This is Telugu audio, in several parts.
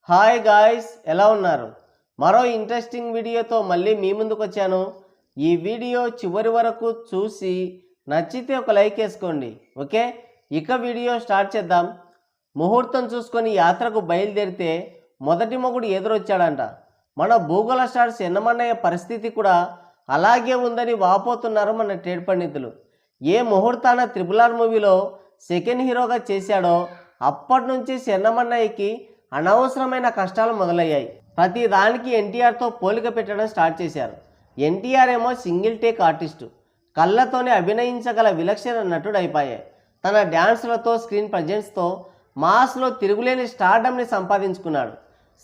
హాయ్ గాయ్స్, ఎలా ఉన్నారు? మరో ఇంట్రెస్టింగ్ వీడియోతో మళ్ళీ మీ ముందుకు వచ్చాను. ఈ వీడియో చివరి వరకు చూసి నచ్చితే ఒక లైక్ వేసుకోండి. ఓకే, ఇక వీడియో స్టార్ట్ చేద్దాం. ముహూర్తం చూసుకొని యాత్రకు బయలుదేరితే మొదటి మొగుడు ఎదురొచ్చాడంట. మన భూగోళ స్టార్ చెన్నమన్నయ్య పరిస్థితి కూడా అలాగే ఉందని వాపోతున్నారు మన ట్రేడ్ పండితులు. ఏ ముహూర్తాన RRR మూవీలో సెకండ్ హీరోగా చేశాడో అప్పటి నుంచి చెన్నమన్నయ్యకి అనవసరమైన కష్టాలు మొదలయ్యాయి. ప్రతి దానికి ఎన్టీఆర్తో పోలిక పెట్టడం స్టార్ట్ చేశారు. ఎన్టీఆర్ ఏమో సింగిల్ టేక్ ఆర్టిస్టు, కళ్ళతోనే అభినయించగల విలక్షణ నటుడు అయిపోయాయి. తన డ్యాన్స్లతో, స్క్రీన్ ప్రజెన్స్తో మాస్లో తిరుగులేని స్టార్డమ్ని సంపాదించుకున్నాడు.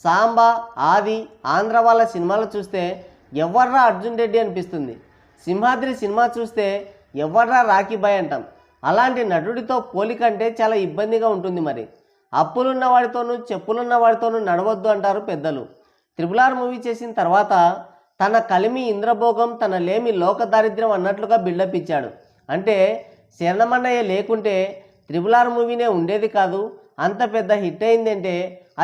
సాంబా, ఆది, ఆంధ్ర వాళ్ళ సినిమాలు చూస్తే ఎవర్రా అర్జున్ రెడ్డి అనిపిస్తుంది. సింహాద్రి సినిమా చూస్తే ఎవర్రా రాఖీబాయ్ అంటాం. అలాంటి నటుడితో పోలికంటే చాలా ఇబ్బందిగా ఉంటుంది. మరి అప్పులున్న వాడితోనూ చెప్పులున్న వాడితోనూ నడవద్దు అంటారు పెద్దలు. RRR మూవీ చేసిన తర్వాత తన కలిమి ఇంద్రభోగం, తన లేమి లోక దారిద్ర్యం అన్నట్లుగా బిల్డప్ ఇచ్చాడు. అంటే శరణమన్నయ్య లేకుంటే RRR మూవీనే ఉండేది కాదు. అంత పెద్ద హిట్ అయిందంటే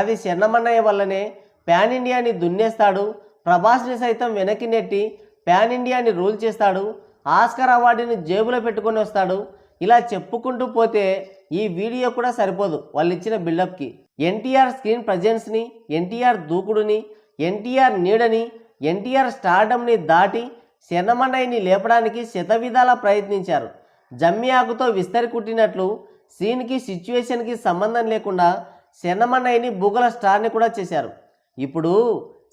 అది శరణమన్నయ్య వల్లనే. ప్యాన్ ఇండియాని దున్నేస్తాడు, ప్రభాస్ని సైతం వెనక్కి నెట్టి ప్యాన్ ఇండియాని రూల్ చేస్తాడు, ఆస్కార్ అవార్డుని జేబులో పెట్టుకొని వస్తాడు. ఇలా చెప్పుకుంటూ పోతే ఈ వీడియో కూడా సరిపోదు వాళ్ళు ఇచ్చిన బిల్డప్కి. ఎన్టీఆర్ స్క్రీన్ ప్రజెన్స్ని, ఎన్టీఆర్ దూకుడుని, ఎన్టీఆర్ నీడని, ఎన్టీఆర్ స్టార్డమ్ని దాటి శరణమన్నయ్యని లేపడానికి శతవిధాలా ప్రయత్నించారు. జమ్మి ఆకుతో విస్తరి కుట్టినట్లు సీన్కి, సిచ్యువేషన్కి సంబంధం లేకుండా శరణమన్నయ్యని భూగోళ స్టార్ని కూడా చేశారు. ఇప్పుడు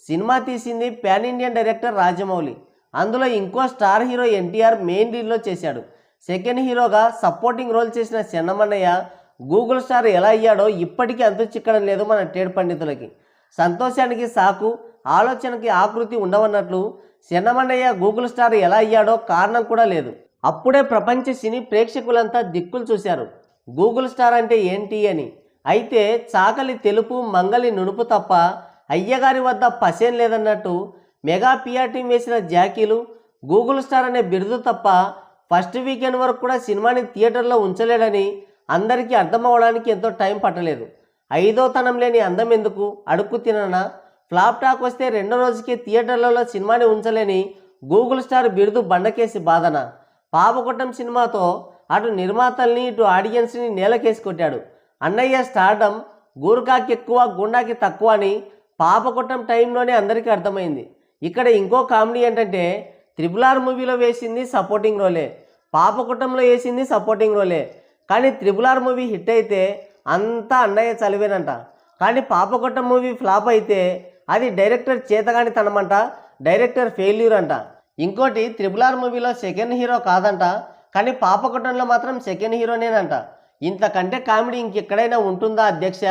సినిమా తీసింది ప్యాన్ ఇండియన్ డైరెక్టర్ రాజమౌళి. అందులో ఇంకో స్టార్ హీరో ఎన్టీఆర్ మెయిన్ లీడ్లో చేశాడు. సెకండ్ హీరోగా సపోర్టింగ్ రోల్ చేసిన చెన్నమన్నయ్య గూగుల్ స్టార్ ఎలా అయ్యాడో ఇప్పటికీ అంతు చిక్కడం లేదు మన ట్రేడ్ పండితులకి. సంతోషానికి సాకు, ఆలోచనకి ఆకృతి ఉండవన్నట్లు చెన్నమన్నయ్య గూగుల్ స్టార్ ఎలా అయ్యాడో కారణం కూడా లేదు. అప్పుడే ప్రపంచ సినీ ప్రేక్షకులంతా దిక్కులు చూశారు గూగుల్ స్టార్ అంటే ఏంటి అని. అయితే చాకలి తెలుపు, మంగలి నునుపు తప్ప అయ్యగారి వద్ద పసేం లేదన్నట్టు మెగా పిఆర్ టీం వేసిన జాకీలు గూగుల్ స్టార్ అనే బిరుదు తప్ప ఫస్ట్ వీకెండ్ వరకు కూడా సినిమాని థియేటర్లో ఉంచలేడని అందరికీ అర్థమవడానికి ఎంతో టైం పట్టలేదు. ఐదో తనం లేని అందం ఎందుకు, అడుక్కు తిననా, ఫ్లాప్ టాక్ వస్తే రెండో రోజుకి థియేటర్లలో సినిమాని ఉంచలేని గూగుల్ స్టార్ బిరుదు బండకేసి బాధన. పాపకొట్టం సినిమాతో అటు నిర్మాతల్ని, ఇటు ఆడియన్స్ని నేలకేసి కొట్టాడు. అన్నయ్య స్టార్డమ్ గూర్ఖాకి ఎక్కువ, గుండాకి తక్కువ అని పాపకొట్టం టైంలోనే అందరికీ అర్థమైంది. ఇక్కడ ఇంకో కామెడీ ఏంటంటే RRR మూవీలో వేసింది సపోర్టింగ్ రోలే, పాపకొట్టంలో వేసింది సపోర్టింగ్ రోలే. కానీ RRR మూవీ హిట్ అయితే అంతా అన్నయ్య చలివేనంట. కానీ పాపకొట్టం మూవీ ఫ్లాప్ అయితే అది డైరెక్టర్ చేతగాని తనమంట, డైరెక్టర్ ఫెయిల్యూర్ అంట. ఇంకోటి RRR మూవీలో సెకండ్ హీరో కాదంట, కానీ పాపకొట్టంలో మాత్రం సెకండ్ హీరోనేనంట. ఇంతకంటే కామెడీ ఇంకెక్కడైనా ఉంటుందా అధ్యక్ష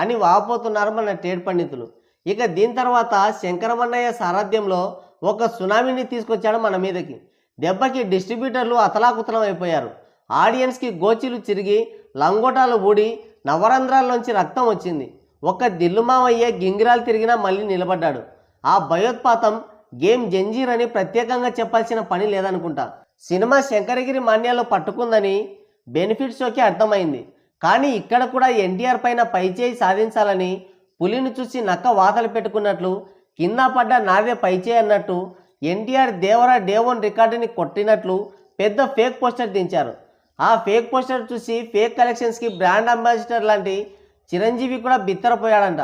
అని వాపోతున్నారు మన ట్రేడ్ పండితులు. ఇక దీని తర్వాత శంకరమన్నయ్య సారథ్యంలో ఒక సునామీని తీసుకొచ్చాడు మన మీదకి. దెబ్బకి డిస్ట్రిబ్యూటర్లు అతలాకుతలం అయిపోయారు. ఆడియన్స్కి గోచీలు చిరిగి, లంగోటాలు ఊడి, నవరంధ్రాల్లోంచి రక్తం వచ్చింది. ఒక్క దిల్లుమామయ్యే గింగిరాలు తిరిగినా మళ్ళీ నిలబడ్డాడు. ఆ భయోత్పాతం గేమ్ జంజీర్ అని ప్రత్యేకంగా చెప్పాల్సిన పని లేదనుకుంటా. సినిమా శంకరగిరి మాన్యాలో పట్టుకుందని బెనిఫిట్ షోకి అర్థమైంది. కానీ ఇక్కడ కూడా ఎన్టీఆర్ పైన పైచేయి సాధించాలని పులిని చూసి నక్క వాతలు పెట్టుకున్నట్లు, కింద పడ్డ నాదే పైచేయి అన్నట్టు ఎన్టీఆర్ దేవరా డే1 రికార్డుని కొట్టినట్లు పెద్ద ఫేక్ పోస్టర్ దించారు. ఆ ఫేక్ పోస్టర్ చూసి ఫేక్ కలెక్షన్స్కి బ్రాండ్ అంబాసిడర్ లాంటి చిరంజీవి కూడా బిత్తరపోయాడంట.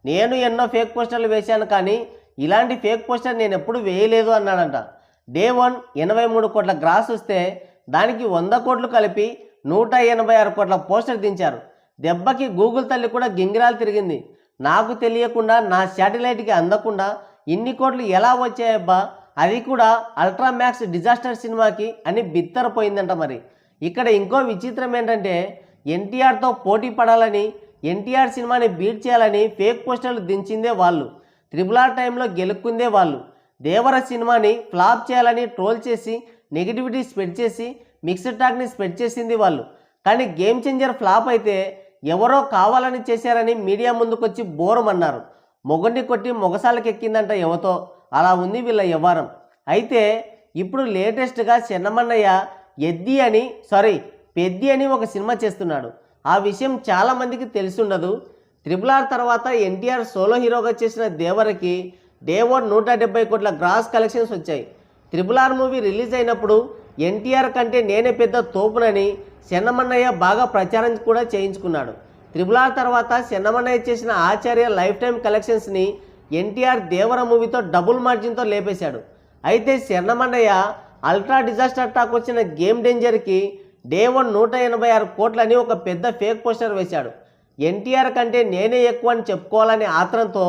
నేను ఎన్నో ఫేక్ పోస్టర్లు వేశాను, కానీ ఇలాంటి ఫేక్ పోస్టర్ నేను ఎప్పుడు వేయలేదు అన్నాడంట. డే1 83 కోట్ల గ్రాస్ వస్తే దానికి 100 కోట్లు కలిపి 186 కోట్ల పోస్టర్ దించారు. దెబ్బకి గూగుల్ తల్లి కూడా గింగిరాలు తిరిగింది. నాకు తెలియకుండా, నా శాటిలైట్కి అందకుండా ఇన్ని కోట్లు ఎలా వచ్చాయబ్బా, అది కూడా అల్ట్రా మ్యాక్స్ డిజాస్టర్ సినిమాకి అని బిత్తరపోయిందంట. మరి ఇక్కడ ఇంకో విచిత్రం ఏంటంటే ఎన్టీఆర్తో పోటీ పడాలని, ఎన్టీఆర్ సినిమాని బీట్ చేయాలని ఫేక్ పోస్టర్లు దించిందే వాళ్ళు. RRR టైంలో గెలుక్కుందే వాళ్ళు. దేవర సినిమాని ఫ్లాప్ చేయాలని ట్రోల్ చేసి, నెగిటివిటీ స్ప్రెడ్ చేసి, మిక్స్డ్ టాక్ని స్ప్రెడ్ చేసింది వాళ్ళు. కానీ గేమ్ చేంజర్ ఫ్లాప్ అయితే ఎవరో కావాలని చేశారని మీడియా ముందుకొచ్చి బోరమన్నారు. మొగుడిని కొట్టి మొగసాలకు ఎక్కిందంట ఎవతో. అలా ఉంది వీళ్ళ వ్యవహారం. అయితే ఇప్పుడు లేటెస్ట్గా చెన్నమన్నయ్య పెద్ది అని ఒక సినిమా చేస్తున్నాడు. ఆ విషయం చాలామందికి తెలిసి ఉండదు. RRR తర్వాత ఎన్టీఆర్ సోలో హీరోగా చేసిన దేవరకి డే 1 170 కోట్ల గ్రాస్ కలెక్షన్స్ వచ్చాయి. RRR మూవీ రిలీజ్ అయినప్పుడు ఎన్టీఆర్ కంటే నేనే పెద్ద తోపునని చెన్నమన్నయ్య బాగా ప్రచారం కూడా చేయించుకున్నాడు. RRR తర్వాత చెన్నమన్నయ్య చేసిన ఆచార్య లైఫ్ టైం కలెక్షన్స్ని ఎన్టీఆర్ దేవర మూవీతో డబుల్ మార్జిన్తో లేపేశాడు. అయితే చెన్నమన్నయ్య అల్ట్రా డిజాస్టర్ టాక్ వచ్చిన గేమ్ డేంజర్కి డే 1 186 కోట్లని ఒక పెద్ద ఫేక్ పోస్టర్ వేశాడు. ఎన్టీఆర్ కంటే నేనే ఎక్కువ అని చెప్పుకోవాలని ఆత్రంతో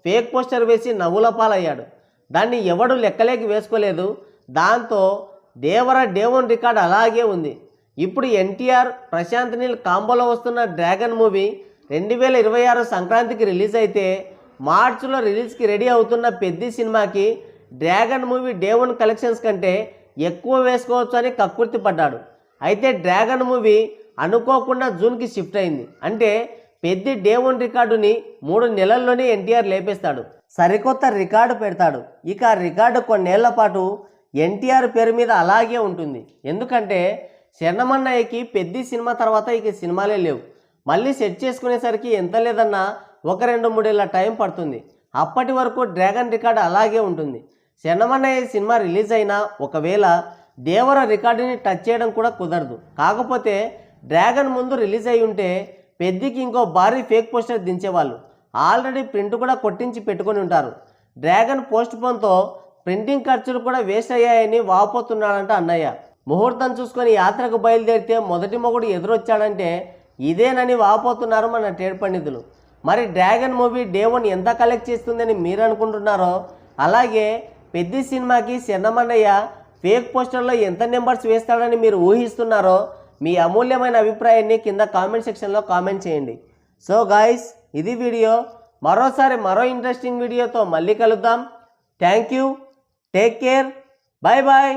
ఫేక్ పోస్టర్ వేసి నవ్వుల పాలయ్యాడు. దాన్ని ఎవడు లెక్కలేకి వేసుకోలేదు. దాంతో దేవర డే 1 రికార్డ్ అలాగే ఉంది. ఇప్పుడు ఎన్టీఆర్ ప్రశాంత్ నీల్ కాంబోలో వస్తున్న డ్రాగన్ మూవీ 2026 సంక్రాంతికి రిలీజ్ అయితే మార్చిలో రిలీజ్కి రెడీ అవుతున్న పెద్ది సినిమాకి డ్రాగన్ మూవీ డే 1 కలెక్షన్స్ కంటే ఎక్కువ వేసుకోవచ్చు అని కక్కుర్తి పడ్డాడు. అయితే డ్రాగన్ మూవీ అనుకోకుండా జూన్కి షిఫ్ట్ అయింది. అంటే పెద్ది డే 1 రికార్డుని 3 నెలల్లోనే ఎన్టీఆర్ లేపేస్తాడు. సరికొత్త రికార్డు పెడతాడు. ఇక ఆ రికార్డు కొన్నేళ్ల పాటు ఎన్టీఆర్ పేరు మీద అలాగే ఉంటుంది. ఎందుకంటే చెన్నమన్నయ్యకి పెద్ది సినిమా తర్వాత ఇక సినిమాలే లేవు. మళ్ళీ సెట్ చేసుకునేసరికి ఎంత లేదన్నా 1-2-3 ఏళ్ళ టైం పడుతుంది. అప్పటి వరకు డ్రాగన్ రికార్డు అలాగే ఉంటుంది. చెన్నమన్నయ్య సినిమా రిలీజ్ అయినా ఒకవేళ దేవర రికార్డుని టచ్ చేయడం కూడా కుదరదు. కాకపోతే డ్రాగన్ ముందు రిలీజ్ అయి ఉంటే పెద్దికి ఇంకో భారీ ఫేక్ పోస్టర్ దించేవాళ్ళు. ఆల్రెడీ ప్రింట్ కూడా కొట్టించి పెట్టుకొని ఉంటారు. డ్రాగన్ పోస్ట్ పోన్తో ప్రింటింగ్ ఖర్చులు కూడా వేస్ట్ అయ్యాయని వాపోతున్నాడంట అన్నయ్య. ముహూర్తం చూసుకొని యాత్రకు బయలుదేరితే మొదటి మొగుడు ఎదురొచ్చాడంటే ఇదేనని వాపోతున్నారు మన ట్రేడ్ పండితులు. మరి డ్రాగన్ మూవీ డే 1 ఎంత కలెక్ట్ చేస్తుందని మీరు అనుకుంటున్నారో, అలాగే పెద్ది సినిమాకి చెన్నమన్నయ్య ఫేక్ పోస్టర్లో ఎంత నెంబర్స్ వేస్తాడని మీరు ఊహిస్తున్నారో మీ అమూల్యమైన అభిప్రాయాన్ని కింద కామెంట్ సెక్షన్లో కామెంట్ చేయండి. సో గాయ్స్, ఇది వీడియో. మరోసారి మరో ఇంట్రెస్టింగ్ వీడియోతో మళ్ళీ కలుద్దాం. Thank you. Take care. Bye bye.